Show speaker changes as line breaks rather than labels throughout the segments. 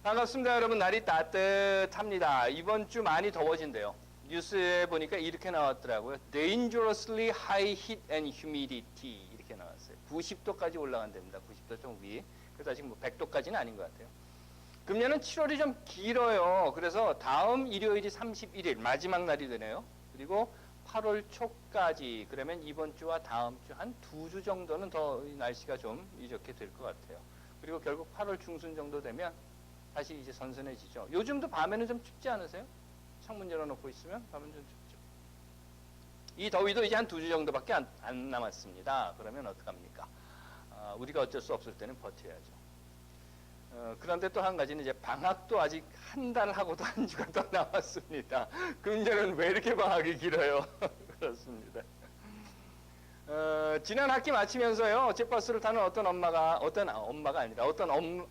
반갑습니다, 여러분. 날이 따뜻합니다. 이번 주 많이 더워진대요. 뉴스에 보니까 이렇게 나왔더라고요. Dangerously high heat and humidity 이렇게 나왔어요. 90도까지 올라간답니다. 90도 좀 위. 그래서 아직 뭐 100도까지는 아닌 것 같아요. 금년은 7월이 좀 길어요. 그래서 다음 일요일이 31일 마지막 날이 되네요. 그리고 8월 초까지, 그러면 이번 주와 다음 주 한 2주 정도는 더 날씨가 좀 이렇게 될 것 같아요. 그리고 결국 8월 중순 정도 되면 다시 이제 선선해지죠. 요즘도 밤에는 좀 춥지 않으세요? 창문 열어놓고 있으면 밤은 좀 춥죠. 이 더위도 이제 한 2주 정도밖에 안 남았습니다. 그러면 어떡합니까? 우리가 어쩔 수 없을 때는 버텨야죠. 그런데 또 한 가지는 이제 방학도 아직 한 달 하고도 한 주가 더 남았습니다. 금년은 왜 이렇게 방학이 길어요? 그렇습니다. 지난 학기 마치면서요, 제 버스를 타는 어떤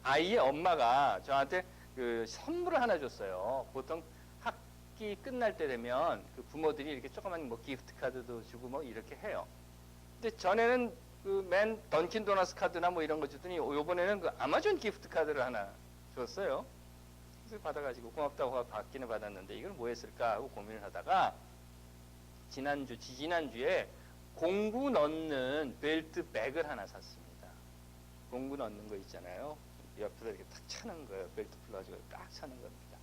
아이의 엄마가 저한테 그 선물을 하나 줬어요. 보통 학기 끝날 때 되면 그 부모들이 이렇게 조그만 뭐 기프트 카드도 주고 뭐 이렇게 해요. 근데 전에는 그 맨 던킨 도너스 카드나 뭐 이런 거 주더니 요번에는 그 아마존 기프트 카드를 하나 줬어요. 그래서 받아가지고 고맙다고 받기는 받았는데 이걸 뭐 했을까 하고 고민을 하다가 지지난주에 공구 넣는 벨트 백을 하나 샀습니다. 공구 넣는 거 있잖아요. 옆에다 이렇게 탁 차는 거예요. 벨트 풀어가지고 딱 차는 겁니다.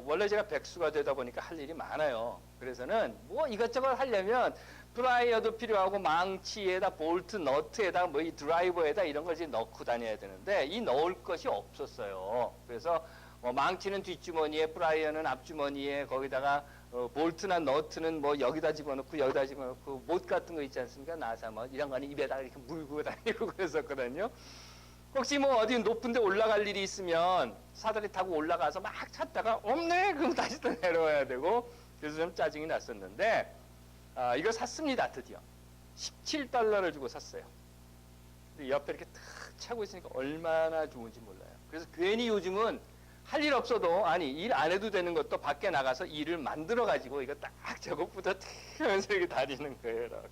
원래 제가 백수가 되다 보니까 할 일이 많아요. 그래서는 뭐 이것저것 하려면 플라이어도 필요하고 망치에다 볼트, 너트에다 뭐 이 드라이버에다 이런 걸 이제 넣고 다녀야 되는데 이 넣을 것이 없었어요. 그래서 망치는 뒷주머니에, 플라이어는 앞주머니에, 거기다가 볼트나 너트는 뭐 여기다 집어넣고 여기다 집어넣고 못 같은 거 있지 않습니까? 나사 뭐 이런 거는 입에다가 이렇게 물고 다니고 그랬었거든요. 혹시 뭐 어디 높은 데 올라갈 일이 있으면 사다리 타고 올라가서 막 찾다가 없네? 그럼 다시 또 내려와야 되고 그래서 좀 짜증이 났었는데 이거 샀습니다. 드디어 17달러를 주고 샀어요. 근데 옆에 이렇게 탁 차고 있으니까 얼마나 좋은지 몰라요. 그래서 괜히 요즘은 할 일 없어도 일 안 해도 되는 것도 밖에 나가서 일을 만들어 가지고 이거 딱 저것부터 탁 하면서 이렇게 다니는 거예요. 이렇게.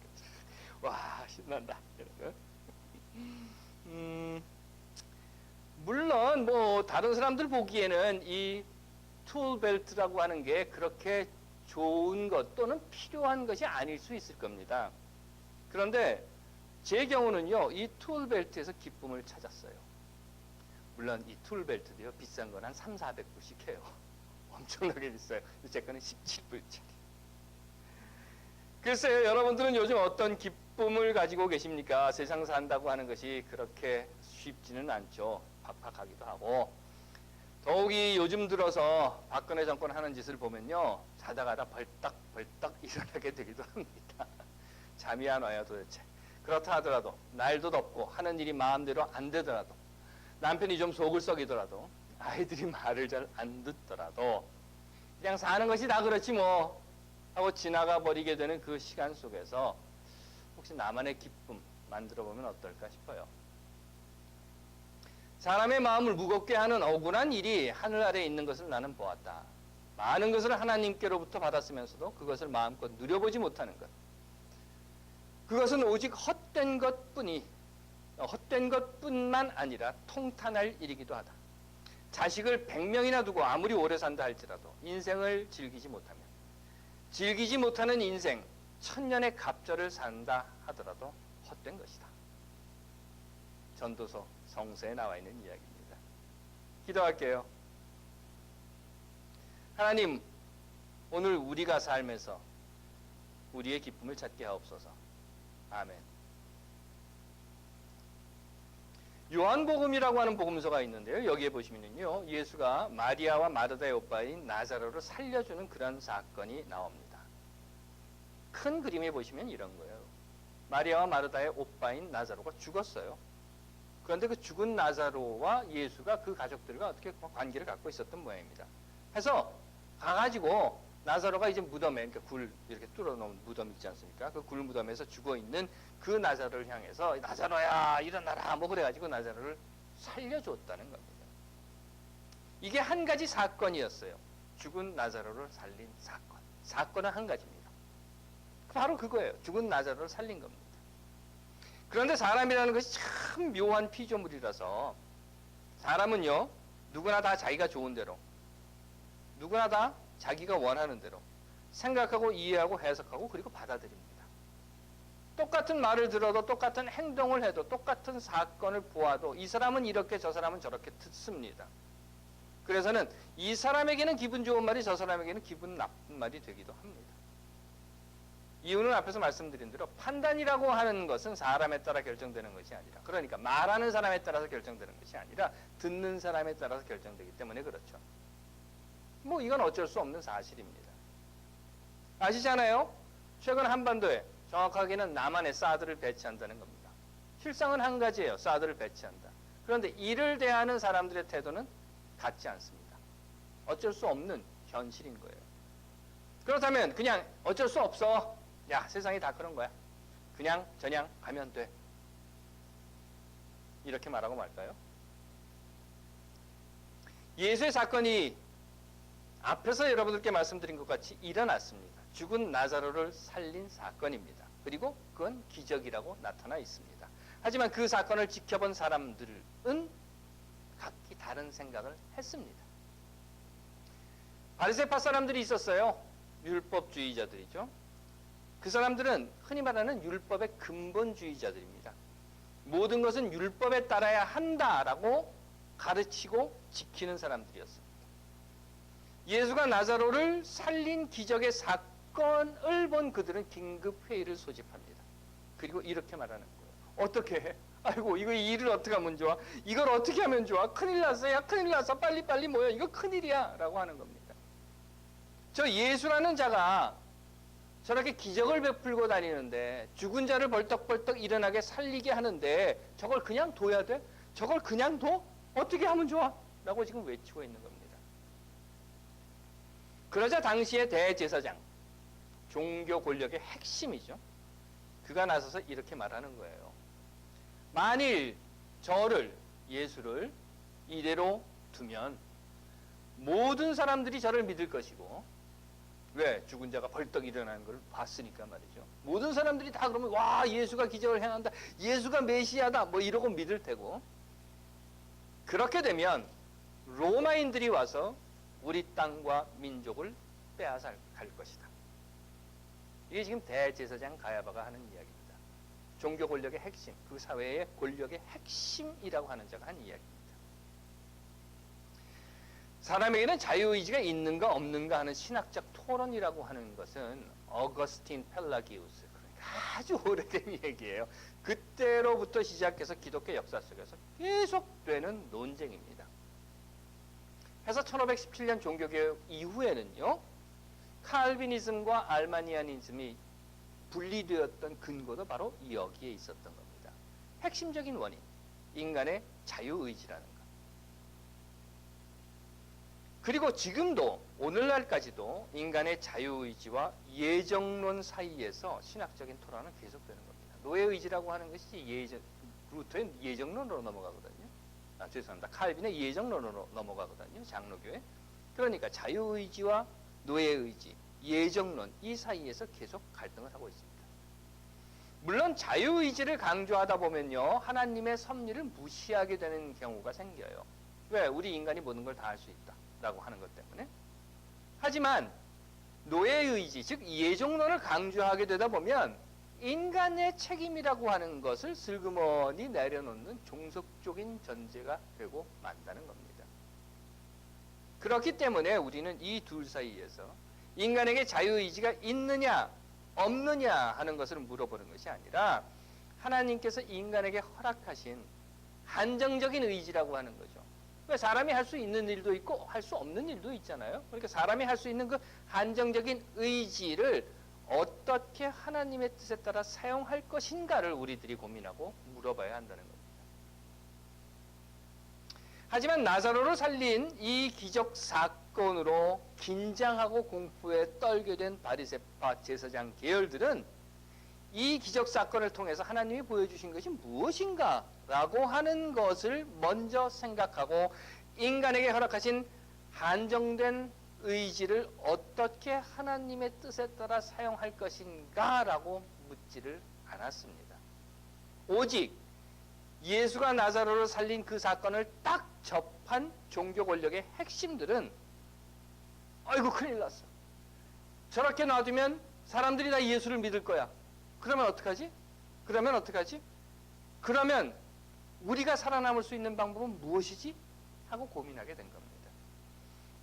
와, 신난다. 이런 거. 물론 뭐 다른 사람들 보기에는 이 툴벨트라고 하는 게 그렇게 좋은 것 또는 필요한 것이 아닐 수 있을 겁니다. 그런데 제 경우는요, 이 툴벨트에서 기쁨을 찾았어요. 물론 이 툴벨트도요, 비싼 건 한 300~400불씩 해요. 엄청나게 비싸요. 제 거는 17불짜리. 글쎄요, 여러분들은 요즘 어떤 기쁨을 가지고 계십니까? 세상 산다고 하는 것이 그렇게 쉽지는 않죠. 팍팍하기도 하고. 더욱이 요즘 들어서 박근혜 정권 하는 짓을 보면요, 자다가다 벌떡 일어나게 되기도 합니다. 잠이 안 와요, 도대체. 그렇다 하더라도, 날도 덥고 하는 일이 마음대로 안 되더라도, 남편이 좀 속을 썩이더라도, 아이들이 말을 잘 안 듣더라도 그냥 사는 것이 다 그렇지 뭐 하고 지나가 버리게 되는 그 시간 속에서 혹시 나만의 기쁨 만들어 보면 어떨까 싶어요. 사람의 마음을 무겁게 하는 억울한 일이 하늘 아래에 있는 것을 나는 보았다. 많은 것을 하나님께로부터 받았으면서도 그것을 마음껏 누려보지 못하는 것. 그것은 오직 헛된 것뿐만 아니라 통탄할 일이기도 하다. 자식을 100명이나 두고 아무리 오래 산다 할지라도 인생을 즐기지 못하는 인생, 1000년의 갑절을 산다 하더라도 헛된 것이다. 전도서 성서에 나와 있는 이야기입니다. 기도할게요. 하나님, 오늘 우리가 삶에서 우리의 기쁨을 찾게 하옵소서. 아멘. 요한복음이라고 하는 복음서가 있는데요. 여기에 보시면요, 예수가 마리아와 마르다의 오빠인 나사로를 살려주는 그런 사건이 나옵니다. 큰 그림에 보시면 이런 거예요. 마리아와 마르다의 오빠인 나사로가 죽었어요. 그런데 그 죽은 나사로와 예수가 그 가족들과 어떻게 관계를 갖고 있었던 모양입니다. 해서 가가지고 나사로가 이제 무덤에, 그러니까 굴 이렇게 뚫어놓은 무덤 있지 않습니까? 그 굴 무덤에서 죽어있는 그 나사로를 향해서 나사로야 일어나라 뭐 그래가지고 나사로를 살려줬다는 겁니다. 이게 한 가지 사건이었어요. 죽은 나사로를 살린 사건. 사건은 한 가지입니다. 바로 그거예요. 죽은 나사로를 살린 겁니다. 그런데 사람이라는 것이 참 묘한 피조물이라서 사람은요, 누구나 다 자기가 좋은 대로, 누구나 다 자기가 원하는 대로 생각하고 이해하고 해석하고 그리고 받아들입니다. 똑같은 말을 들어도 똑같은 행동을 해도 똑같은 사건을 보아도 이 사람은 이렇게 저 사람은 저렇게 듣습니다. 그래서는 이 사람에게는 기분 좋은 말이 저 사람에게는 기분 나쁜 말이 되기도 합니다. 이유는 앞에서 말씀드린 대로 판단이라고 하는 것은 사람에 따라 결정되는 것이 아니라, 그러니까 말하는 사람에 따라서 결정되는 것이 아니라 듣는 사람에 따라서 결정되기 때문에 그렇죠. 뭐 이건 어쩔 수 없는 사실입니다. 아시잖아요? 최근 한반도에 정확하게는 남한에 사드를 배치한다는 겁니다. 실상은 한 가지예요. 사드를 배치한다. 그런데 이를 대하는 사람들의 태도는 같지 않습니다. 어쩔 수 없는 현실인 거예요. 그렇다면 그냥 어쩔 수 없어. 야, 세상이 다 그런 거야. 그냥 저냥 가면 돼. 이렇게 말하고 말까요? 예수의 사건이 앞에서 여러분들께 말씀드린 것 같이 일어났습니다. 죽은 나사로를 살린 사건입니다. 그리고 그건 기적이라고 나타나 있습니다. 하지만 그 사건을 지켜본 사람들은 각기 다른 생각을 했습니다. 바리새파 사람들이 있었어요. 율법주의자들이죠. 그 사람들은 흔히 말하는 율법의 근본주의자들입니다. 모든 것은 율법에 따라야 한다라고 가르치고 지키는 사람들이었습니다. 예수가 나사로를 살린 기적의 사건을 본 그들은 긴급 회의를 소집합니다. 그리고 이렇게 말하는 거예요. 어떻게 해? 아이고, 이거 이 일을 어떻게 하면 좋아? 이걸 어떻게 하면 좋아? 큰일 났어. 야, 큰일 났어. 빨리 모여. 이거 큰일이야. 라고 하는 겁니다. 저 예수라는 자가 저렇게 기적을 베풀고 다니는데, 죽은 자를 벌떡벌떡 일어나게 살리게 하는데 저걸 그냥 둬야 돼? 저걸 그냥 둬? 어떻게 하면 좋아? 라고 지금 외치고 있는 겁니다. 그러자 당시의 대제사장, 종교 권력의 핵심이죠. 그가 나서서 이렇게 말하는 거예요. 만일 저를, 예수를 이대로 두면 모든 사람들이 저를 믿을 것이고, 왜? 죽은 자가 벌떡 일어나는 걸 봤으니까 말이죠. 모든 사람들이 다 그러면 와, 예수가 기적을 행한다, 예수가 메시아다, 뭐 이러고 믿을 테고, 그렇게 되면 로마인들이 와서 우리 땅과 민족을 빼앗아 갈 것이다. 이게 지금 대제사장 가야바가 하는 이야기입니다. 종교 권력의 핵심, 그 사회의 권력의 핵심이라고 하는 자가 한 이야기입니다. 사람에게는 자유의지가 있는가 없는가 하는 신학적 토론이라고 하는 것은 어거스틴 펠라기우스, 그러니까 아주 오래된 얘기예요. 그때로부터 시작해서 기독교 역사 속에서 계속되는 논쟁입니다. 해서 1517년 종교개혁 이후에는요, 칼비니즘과 알마니아니즘이 분리되었던 근거도 바로 여기에 있었던 겁니다. 핵심적인 원인, 인간의 자유의지라는 것. 그리고 지금도 오늘날까지도 인간의 자유의지와 예정론 사이에서 신학적인 토론은 계속되는 겁니다. 노예의지라고 하는 것이 루터의 예정론으로 넘어가거든요. 죄송합니다. 칼빈의 예정론으로 넘어가거든요. 장로교회. 그러니까 자유의지와 노예의지, 예정론 이 사이에서 계속 갈등을 하고 있습니다. 물론 자유의지를 강조하다 보면요, 하나님의 섭리를 무시하게 되는 경우가 생겨요. 왜? 우리 인간이 모든 걸 다 할 수 있다 라고 하는 것 때문에. 하지만 노예의지, 즉 예정론을 강조하게 되다 보면 인간의 책임이라고 하는 것을 슬그머니 내려놓는 종속적인 전제가 되고 만다는 겁니다. 그렇기 때문에 우리는 이 둘 사이에서 인간에게 자유의지가 있느냐 없느냐 하는 것을 물어보는 것이 아니라 하나님께서 인간에게 허락하신 한정적인 의지라고 하는 거죠. 왜? 사람이 할 수 있는 일도 있고 할 수 없는 일도 있잖아요. 그러니까 사람이 할 수 있는 그 한정적인 의지를 어떻게 하나님의 뜻에 따라 사용할 것인가를 우리들이 고민하고 물어봐야 한다는 겁니다. 하지만 나사로를 살린 이 기적 사건으로 긴장하고 공포에 떨게 된 바리새파 제사장 계열들은 이 기적 사건을 통해서 하나님이 보여주신 것이 무엇인가 라고 하는 것을 먼저 생각하고 인간에게 허락하신 한정된 의지를 어떻게 하나님의 뜻에 따라 사용할 것인가 라고 묻지를 않았습니다. 오직 예수가 나사로를 살린 그 사건을 딱 급한 종교 권력의 핵심들은 아이고 큰일 났어. 저렇게 놔두면 사람들이 다 예수를 믿을 거야. 그러면 어떡하지? 그러면 어떡하지? 그러면 우리가 살아남을 수 있는 방법은 무엇이지? 하고 고민하게 된 겁니다.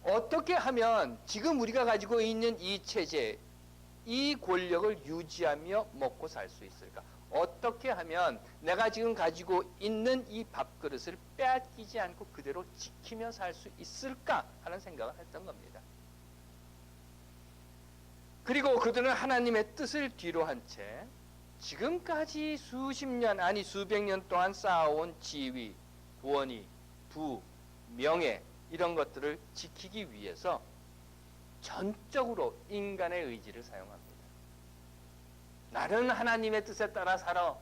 어떻게 하면 지금 우리가 가지고 있는 이 체제, 이 권력을 유지하며 먹고 살 수 있을까? 어떻게 하면 내가 지금 가지고 있는 이 밥그릇을 빼앗기지 않고 그대로 지키며 살 수 있을까? 하는 생각을 했던 겁니다. 그리고 그들은 하나님의 뜻을 뒤로 한 채 지금까지 수십 년 아니 수백 년 동안 쌓아온 지위, 권위, 부, 명예 이런 것들을 지키기 위해서 전적으로 인간의 의지를 사용합니다. 나는 하나님의 뜻에 따라 살아.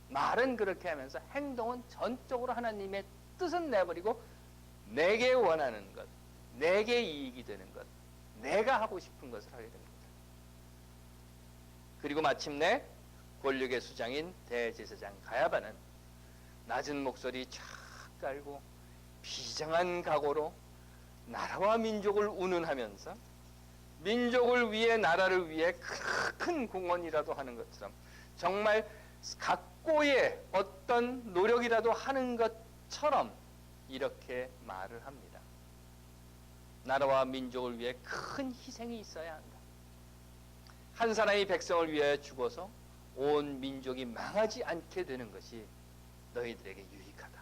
말은 그렇게 하면서 행동은 전적으로 하나님의 뜻은 내버리고 내게 원하는 것, 내게 이익이 되는 것, 내가 하고 싶은 것을 하게 됩니다. 그리고 마침내 권력의 수장인 대제사장 가야바는 낮은 목소리 쫙 깔고 비장한 각오로 나라와 민족을 운운하면서 민족을 위해 나라를 위해 큰 공헌이라도 하는 것처럼 정말 각고의 어떤 노력이라도 하는 것처럼 이렇게 말을 합니다. 나라와 민족을 위해 큰 희생이 있어야 한다. 한 사람이 백성을 위해 죽어서 온 민족이 망하지 않게 되는 것이 너희들에게 유익하다.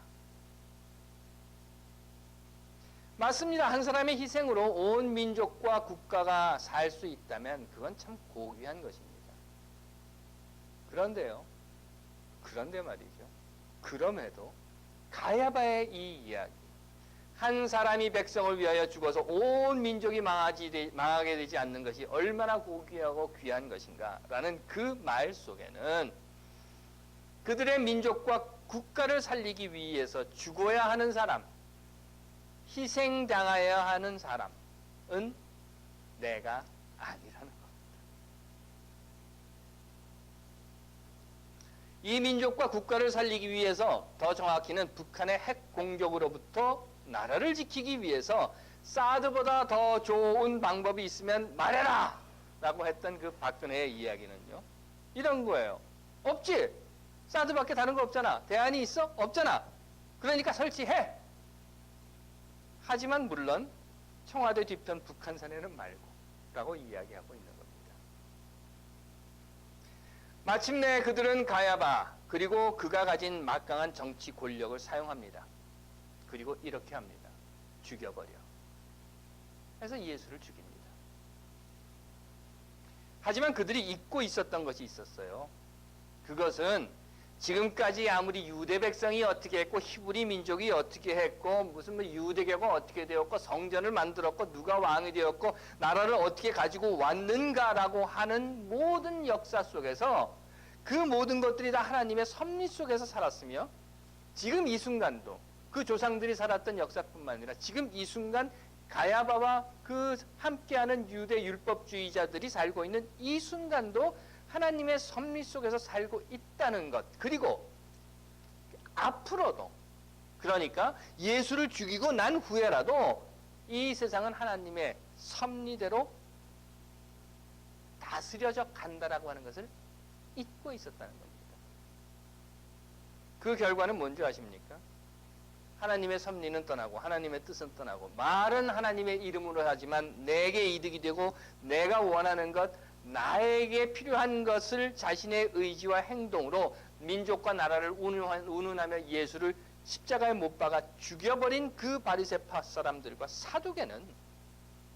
맞습니다. 한 사람의 희생으로 온 민족과 국가가 살 수 있다면 그건 참 고귀한 것입니다. 그런데 말이죠. 그럼에도 가야바의 이 이야기, 한 사람이 백성을 위하여 죽어서 온 민족이 망하게 되지 않는 것이 얼마나 고귀하고 귀한 것인가라는 그 말 속에는 그들의 민족과 국가를 살리기 위해서 죽어야 하는 사람, 희생당해야 하는 사람은 내가 아니라는 겁니다. 이 민족과 국가를 살리기 위해서, 더 정확히는 북한의 핵 공격으로부터 나라를 지키기 위해서 사드보다 더 좋은 방법이 있으면 말해라! 라고 했던 그 박근혜의 이야기는요, 이런 거예요. 없지? 사드밖에 다른 거 없잖아. 대안이 있어? 없잖아. 그러니까 설치해! 하지만 물론 청와대 뒤편 북한산에는 말고 라고 이야기하고 있는 겁니다. 마침내 그들은 가야바 그리고 그가 가진 막강한 정치 권력을 사용합니다. 그리고 이렇게 합니다. 죽여버려. 그래서 예수를 죽입니다. 하지만 그들이 잊고 있었던 것이 있었어요. 그것은 지금까지 아무리 유대 백성이 어떻게 했고 히브리 민족이 어떻게 했고 무슨 유대교가 어떻게 되었고 성전을 만들었고 누가 왕이 되었고 나라를 어떻게 가지고 왔는가라고 하는 모든 역사 속에서 그 모든 것들이 다 하나님의 섭리 속에서 살았으며 지금 이 순간도 그 조상들이 살았던 역사뿐만 아니라 지금 이 순간 가야바와 그 함께하는 유대 율법주의자들이 살고 있는 이 순간도 하나님의 섭리 속에서 살고 있다는 것, 그리고 앞으로도, 그러니까 예수를 죽이고 난 후에라도 이 세상은 하나님의 섭리대로 다스려져 간다라고 하는 것을 잊고 있었다는 겁니다. 그 결과는 뭔지 아십니까? 하나님의 섭리는 떠나고 하나님의 뜻은 떠나고 말은 하나님의 이름으로 하지만 내게 이득이 되고 내가 원하는 것, 나에게 필요한 것을 자신의 의지와 행동으로 민족과 나라를 운운하며 예수를 십자가에 못 박아 죽여버린 그 바리새파 사람들과 사두개는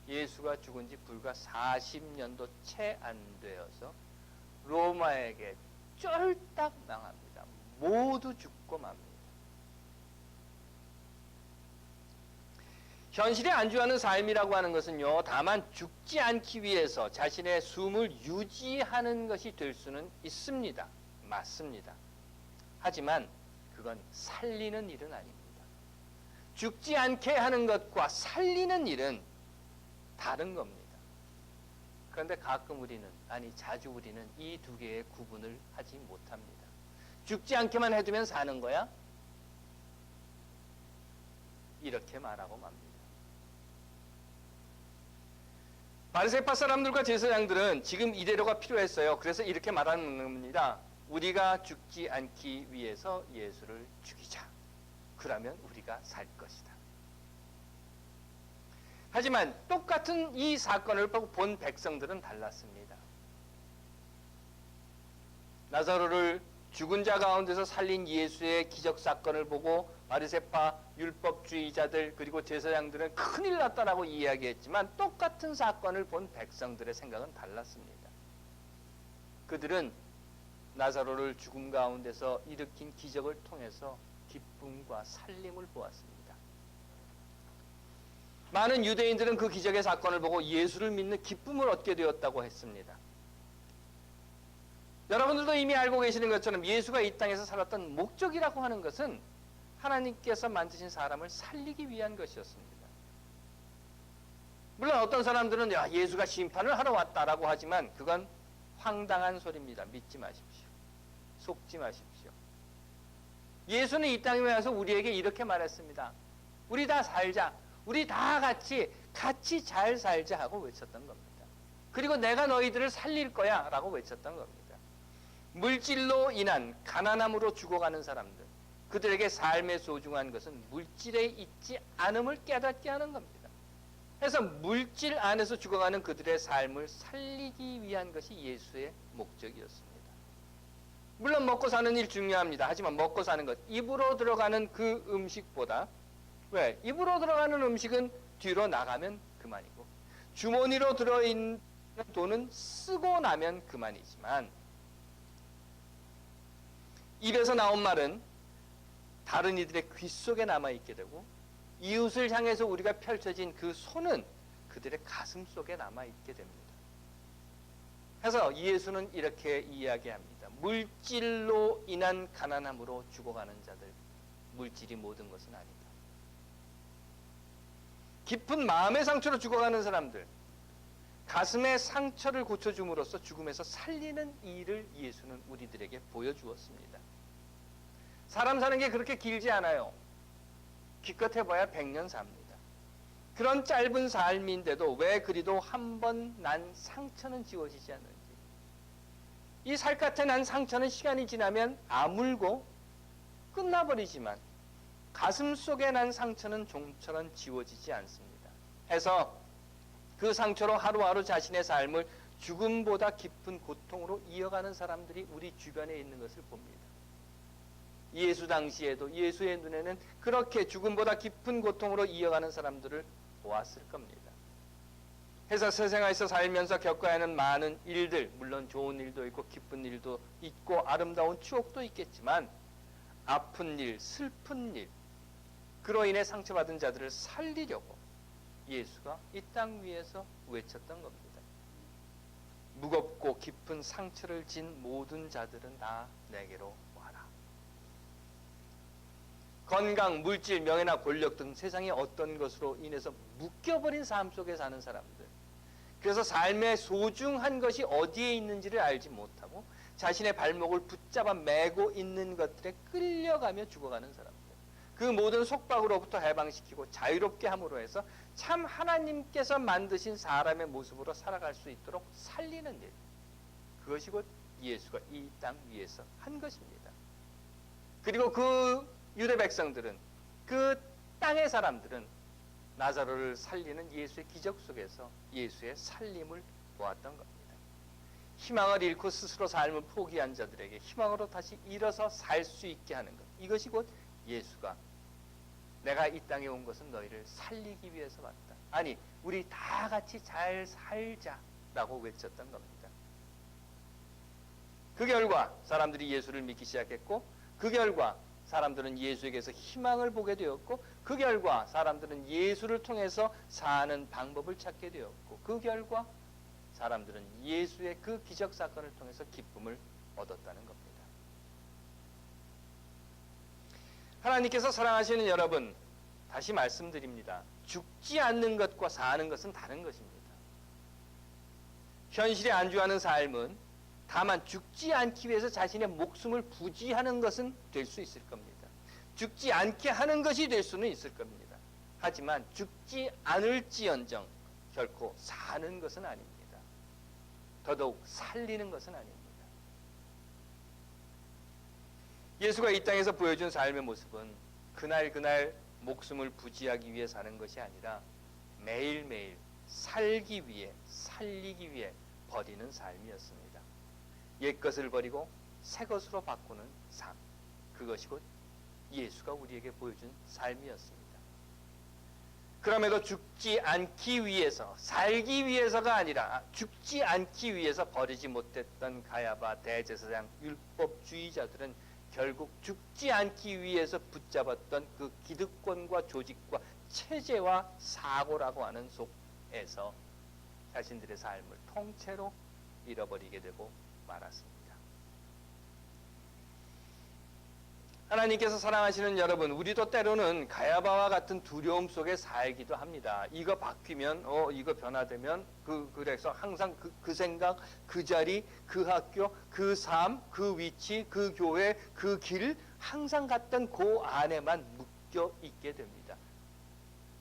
예수가 죽은 지 불과 40년도 채 안 되어서 로마에게 쫄딱 망합니다. 모두 죽고 맙니다. 현실에 안주하는 삶이라고 하는 것은요, 다만 죽지 않기 위해서 자신의 숨을 유지하는 것이 될 수는 있습니다. 맞습니다. 하지만 그건 살리는 일은 아닙니다. 죽지 않게 하는 것과 살리는 일은 다른 겁니다. 그런데 가끔 우리는, 아니 자주 우리는 이 두 개의 구분을 하지 못합니다. 죽지 않게만 해두면 사는 거야? 이렇게 말하고 맙니다. 바리새파 사람들과 제사장들은 지금 이대로가 필요했어요. 그래서 이렇게 말하는 겁니다. 우리가 죽지 않기 위해서 예수를 죽이자. 그러면 우리가 살 것이다. 하지만 똑같은 이 사건을 본 백성들은 달랐습니다. 나사로를 죽은 자 가운데서 살린 예수의 기적 사건을 보고 바리새파 율법주의자들 그리고 제사장들은 큰일 났다라고 이야기했지만 똑같은 사건을 본 백성들의 생각은 달랐습니다. 그들은 나사로를 죽음 가운데서 일으킨 기적을 통해서 기쁨과 살림을 보았습니다. 많은 유대인들은 그 기적의 사건을 보고 예수를 믿는 기쁨을 얻게 되었다고 했습니다. 여러분들도 이미 알고 계시는 것처럼 예수가 이 땅에서 살았던 목적이라고 하는 것은 하나님께서 만드신 사람을 살리기 위한 것이었습니다. 물론 어떤 사람들은 예수가 심판을 하러 왔다라고 하지만 그건 황당한 소리입니다. 믿지 마십시오. 속지 마십시오. 예수는 이 땅에 와서 우리에게 이렇게 말했습니다. 우리 다 살자. 우리 다 같이 잘 살자 하고 외쳤던 겁니다. 그리고 내가 너희들을 살릴 거야 라고 외쳤던 겁니다. 물질로 인한 가난함으로 죽어가는 사람들, 그들에게 삶의 소중한 것은 물질에 있지 않음을 깨닫게 하는 겁니다. 그래서 물질 안에서 죽어가는 그들의 삶을 살리기 위한 것이 예수의 목적이었습니다. 물론 먹고 사는 일 중요합니다. 하지만 먹고 사는 것, 입으로 들어가는 그 음식보다, 왜? 입으로 들어가는 음식은 뒤로 나가면 그만이고 주머니로 들어있는 돈은 쓰고 나면 그만이지만 입에서 나온 말은 다른 이들의 귀 속에 남아있게 되고 이웃을 향해서 우리가 펼쳐진 그 손은 그들의 가슴 속에 남아있게 됩니다. 그래서 예수는 이렇게 이야기합니다. 물질로 인한 가난함으로 죽어가는 자들, 물질이 모든 것은 아니다. 깊은 마음의 상처로 죽어가는 사람들, 가슴의 상처를 고쳐줌으로써 죽음에서 살리는 일을 예수는 우리들에게 보여주었습니다. 사람 사는 게 그렇게 길지 않아요. 기껏 해봐야 100년 삽니다. 그런 짧은 삶인데도 왜 그리도 한 번 난 상처는 지워지지 않는지. 이 살갗에 난 상처는 시간이 지나면 아물고 끝나버리지만 가슴 속에 난 상처는 좀처럼 지워지지 않습니다. 해서 그 상처로 하루하루 자신의 삶을 죽음보다 깊은 고통으로 이어가는 사람들이 우리 주변에 있는 것을 봅니다. 예수 당시에도 예수의 눈에는 그렇게 죽음보다 깊은 고통으로 이어가는 사람들을 보았을 겁니다. 해서 세상에서 살면서 겪어야 하는 많은 일들, 물론 좋은 일도 있고 기쁜 일도 있고 아름다운 추억도 있겠지만 아픈 일, 슬픈 일, 그로 인해 상처받은 자들을 살리려고 예수가 이 땅 위에서 외쳤던 겁니다. 무겁고 깊은 상처를 진 모든 자들은 다 내게로 와라. 건강, 물질, 명예나 권력 등 세상의 어떤 것으로 인해서 묶여버린 삶 속에 사는 사람들, 그래서 삶의 소중한 것이 어디에 있는지를 알지 못하고 자신의 발목을 붙잡아 매고 있는 것들에 끌려가며 죽어가는 사람들, 그 모든 속박으로부터 해방시키고 자유롭게 함으로 해서 참 하나님께서 만드신 사람의 모습으로 살아갈 수 있도록 살리는 일, 그것이 곧 예수가 이 땅 위에서 한 것입니다. 그리고 그 유대 백성들은, 그 땅의 사람들은 나사로를 살리는 예수의 기적 속에서 예수의 살림을 보았던 겁니다. 희망을 잃고 스스로 삶을 포기한 자들에게 희망으로 다시 일어서 살 수 있게 하는 것, 이것이 곧 예수가 내가 이 땅에 온 것은 너희를 살리기 위해서 왔다. 아니, 우리 다 같이 잘 살자라고 외쳤던 겁니다. 그 결과 사람들이 예수를 믿기 시작했고, 그 결과 사람들은 예수에게서 희망을 보게 되었고, 그 결과 사람들은 예수를 통해서 사는 방법을 찾게 되었고, 그 결과 사람들은 예수의 그 기적 사건을 통해서 기쁨을 얻었다는 겁니다. 하나님께서 사랑하시는 여러분, 다시 말씀드립니다. 죽지 않는 것과 사는 것은 다른 것입니다. 현실에 안주하는 삶은 다만 죽지 않기 위해서 자신의 목숨을 부지하는 것은 될 수 있을 겁니다. 죽지 않게 하는 것이 될 수는 있을 겁니다. 하지만 죽지 않을지언정 결코 사는 것은 아닙니다. 더더욱 살리는 것은 아닙니다. 예수가 이 땅에서 보여준 삶의 모습은 그날 목숨을 부지하기 위해 사는 것이 아니라 매일매일 살기 위해, 살리기 위해 버리는 삶이었습니다. 옛것을 버리고 새것으로 바꾸는 삶, 그것이 곧 예수가 우리에게 보여준 삶이었습니다. 그럼에도 죽지 않기 위해서, 살기 위해서가 아니라 죽지 않기 위해서 버리지 못했던 가야바 대제사장 율법주의자들은 결국 죽지 않기 위해서 붙잡았던 그 기득권과 조직과 체제와 사고라고 하는 속에서 자신들의 삶을 통째로 잃어버리게 되고 말았습니다. 하나님께서 사랑하시는 여러분, 우리도 때로는 가야바와 같은 두려움 속에 살기도 합니다. 이거 바뀌면, 이거 변화되면, 그래서 항상 그 생각, 그 자리, 그 학교, 그 삶, 그 위치, 그 교회, 그 길, 항상 갔던 그 안에만 묶여 있게 됩니다.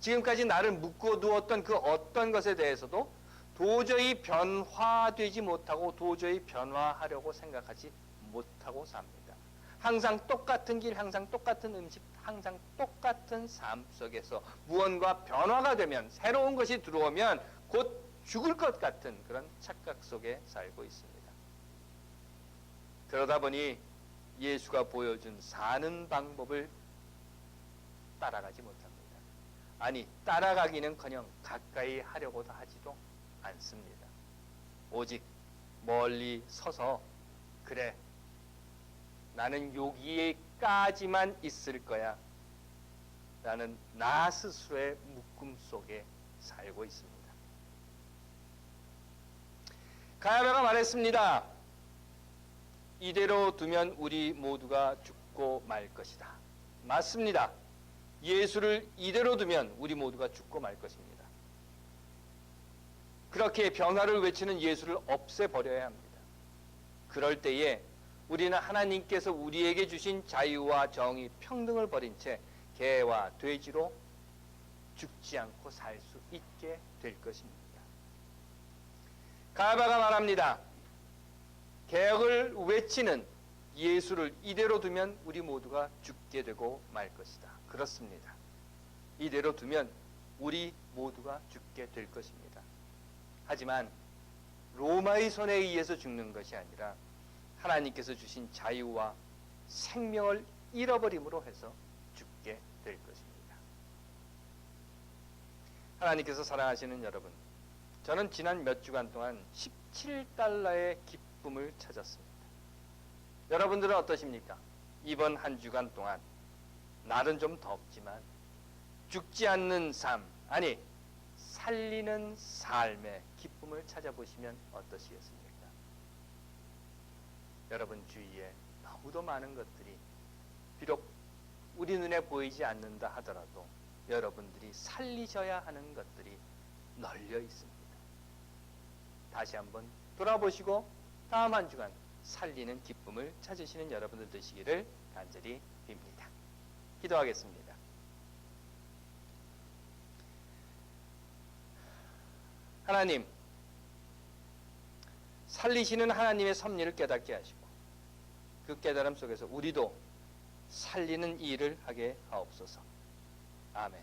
지금까지 나를 묶어두었던 그 어떤 것에 대해서도 도저히 변화되지 못하고 도저히 변화하려고 생각하지 못하고 삽니다. 항상 똑같은 길, 항상 똑같은 음식, 항상 똑같은 삶 속에서 무언가 변화가 되면, 새로운 것이 들어오면 곧 죽을 것 같은 그런 착각 속에 살고 있습니다. 그러다 보니 예수가 보여준 사는 방법을 따라가지 못합니다. 아니, 따라가기는커녕 가까이 하려고도 하지도 않습니다. 오직 멀리 서서, 그래, 나는 여기에까지만 있을 거야 라는 나 스스로의 묶음 속에 살고 있습니다. 가야바가 말했습니다. 이대로 두면 우리 모두가 죽고 말 것이다. 맞습니다. 예수를 이대로 두면 우리 모두가 죽고 말 것입니다. 그렇게 변화를 외치는 예수를 없애버려야 합니다. 그럴 때에 우리는 하나님께서 우리에게 주신 자유와 정의, 평등을 버린 채 개와 돼지로 죽지 않고 살 수 있게 될 것입니다. 가야바가 말합니다. 개혁을 외치는 예수를 이대로 두면 우리 모두가 죽게 되고 말 것이다. 그렇습니다. 이대로 두면 우리 모두가 죽게 될 것입니다. 하지만 로마의 손에 의해서 죽는 것이 아니라 하나님께서 주신 자유와 생명을 잃어버림으로 해서 죽게 될 것입니다. 하나님께서 사랑하시는 여러분, 저는 지난 몇 주간 동안 17달러의 기쁨을 찾았습니다. 여러분들은 어떠십니까? 이번 한 주간 동안 날은 좀 덥지만 죽지 않는 삶, 아니 살리는 삶의 기쁨을 찾아보시면 어떠시겠습니까? 여러분 주위에 너무도 많은 것들이 비록 우리 눈에 보이지 않는다 하더라도 여러분들이 살리셔야 하는 것들이 널려 있습니다. 다시 한번 돌아보시고 다음 한 주간 살리는 기쁨을 찾으시는 여러분들 되시기를 간절히 빕니다. 기도하겠습니다. 하나님, 살리시는 하나님의 섭리를 깨닫게 하시고 그 깨달음 속에서 우리도 살리는 일을 하게 하옵소서. 아멘.